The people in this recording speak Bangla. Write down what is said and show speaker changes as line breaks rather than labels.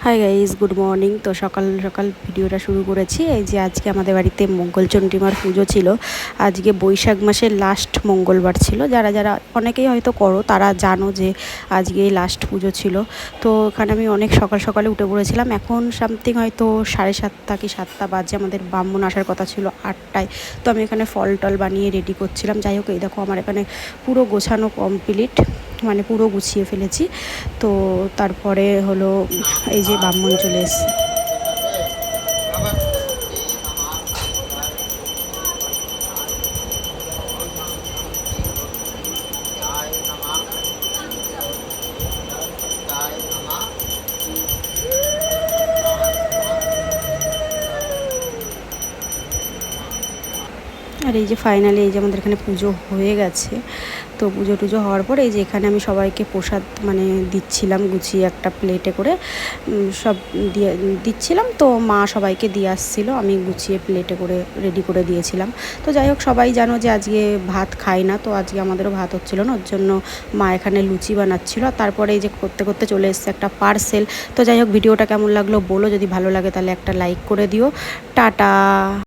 Hi guys, good morning. তো সকাল সকাল ভিডিওটা শুরু করেছি। এই যে আজকে আমাদের বাড়িতে মঙ্গলচণ্ডীমার পুজো ছিল। আজকে বৈশাখ মাসের লাস্ট মঙ্গলবার ছিল। যারা যারা অনেকেই হয়তো করো তারা জানো যে আজকে লাস্ট পুজো ছিল। তো ওখানে আমি অনেক সকাল সকালে উঠে পড়েছিলাম। এখন সামথিং হয়তো 7:30 কি 7টা বাজে। আমাদের ব্রাহ্মণ আসার কথা ছিল 8টায়। তো আমি এখানে ফল টল বানিয়ে রেডি করছিলাম। যাই হোক, এই দেখো আমার এখানে পুরো গোছানো কমপ্লিট, মানে পুরো গুছিয়ে ফেলেছি। তো তারপরে হলো এই যে ব্রাহ্মণ চলে এসছে। আর এই যে ফাইনালি এই যে আমাদের এখানে পুজো হয়ে গেছে। তো পুজো টুজো হওয়ার পর এই যে এখানে আমি সবাইকে প্রসাদ মানে দিচ্ছিলাম গুছিয়ে একটা প্লেটে করে, সব দিয়ে দিচ্ছিলাম। তো মা সবাইকে দিয়ে আসছিলো, আমি গুছিয়ে প্লেটে করে রেডি করে দিয়েছিলাম। তো যাই হোক, সবাই জানো যে আজকে ভাত খাই না, তো আজকে আমাদেরও ভাত হচ্ছিলো না, ওর জন্য মা এখানে লুচি বানাচ্ছিলো। তারপরে এই যে করতে করতে চলে এসছে একটা পার্সেল। তো যাই হোক, ভিডিওটা কেমন লাগলো বলো, যদি ভালো লাগে তাহলে একটা লাইক করে দিও। টাটা।